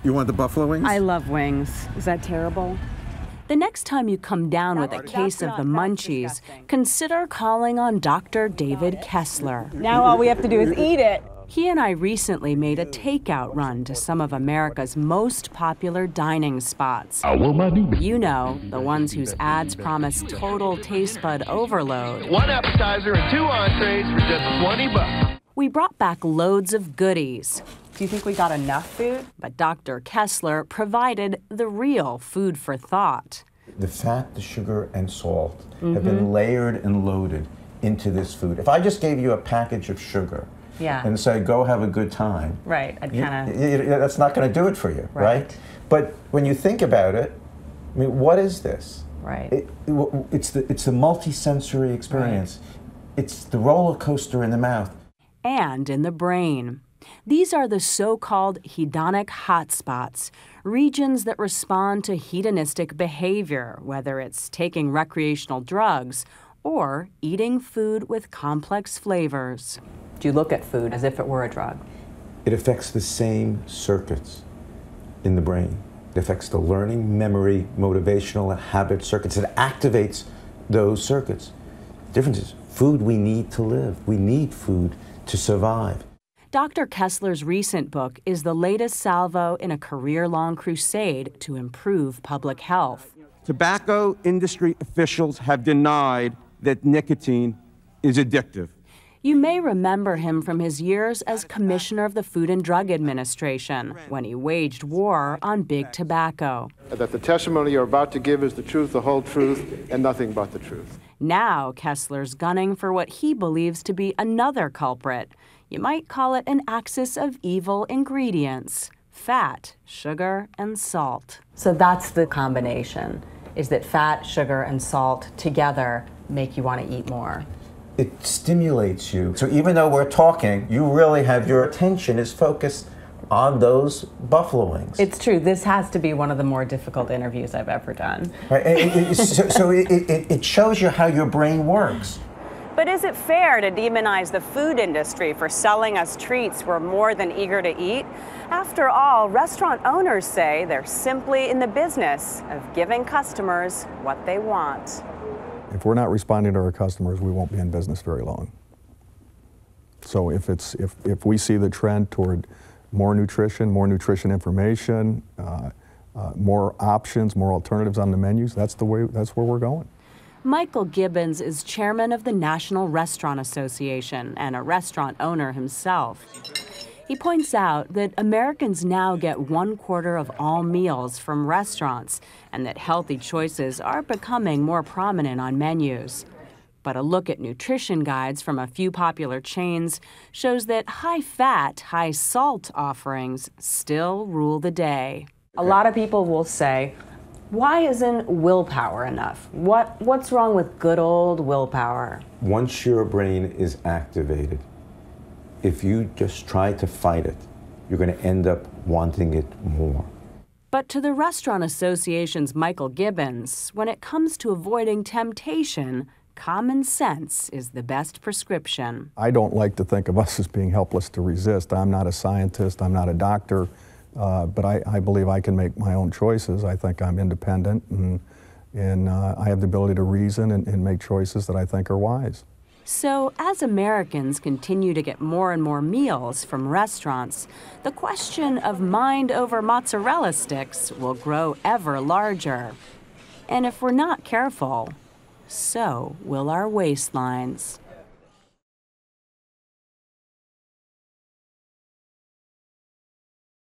You want the buffalo wings? I love wings. Is that terrible? The next time you come down with a case of the munchies, consider calling on Dr. David Kessler. Now all we have to do is eat it. He and I recently made a takeout run to some of America's most popular dining spots. You know, the ones whose ads promise total taste bud overload. 1 appetizer and 2 entrees for just $20. We brought back loads of goodies. Do you think we got enough food? But Dr. Kessler provided the real food for thought. The fat, the sugar, and salt have been layered and loaded into this food. If I just gave you a package of sugar and said, go have a good time, right? I'd kind of... That's not going to do it for you, right? But when you think about it, I mean, what is this? Right. It's the multi-sensory experience. Right. It's the roller coaster in the mouth. And in the brain. These are the so-called hedonic hotspots, regions that respond to hedonistic behavior, whether it's taking recreational drugs or eating food with complex flavors. Do you look at food as if it were a drug? It affects the same circuits in the brain. It affects the learning, memory, motivational, and habit circuits. It activates those circuits. The difference is food we need to live. We need food to survive. Dr. Kessler's recent book is the latest salvo in a career-long crusade to improve public health. Tobacco industry officials have denied that nicotine is addictive. You may remember him from his years as Commissioner of the Food and Drug Administration, when he waged war on big tobacco. That the testimony you're about to give is the truth, the whole truth, and nothing but the truth. Now Kessler's gunning for what he believes to be another culprit. You might call it an axis of evil ingredients: fat, sugar, and salt. So that's the combination, is that fat, sugar, and salt together make you want to eat more. It stimulates you. So even though we're talking, you really have your attention is focused on those buffalo wings. It's true. This has to be one of the more difficult interviews I've ever done. Right. It shows you how your brain works. But is it fair to demonize the food industry for selling us treats we're more than eager to eat? After all, restaurant owners say they're simply in the business of giving customers what they want. If we're not responding to our customers, we won't be in business very long. So if we see the trend toward more nutrition information, more options, more alternatives on the menus, that's where we're going. Michael Gibbons is chairman of the National Restaurant Association and a restaurant owner himself. He points out that Americans now get 1/4 of all meals from restaurants and that healthy choices are becoming more prominent on menus. But a look at nutrition guides from a few popular chains shows that high-fat, high-salt offerings still rule the day. A lot of people will say, why isn't willpower enough? What's wrong with good old willpower? Once your brain is activated, if you just try to fight it, you're going to end up wanting it more. But to the Restaurant Association's Michael Gibbons, when it comes to avoiding temptation, common sense is the best prescription. I don't like to think of us as being helpless to resist. I'm not a scientist, I'm not a doctor, but I believe I can make my own choices. I think I'm independent, and I have the ability to reason and make choices that I think are wise. So, as Americans continue to get more and more meals from restaurants, the question of mind over mozzarella sticks will grow ever larger. And if we're not careful, so will our waistlines.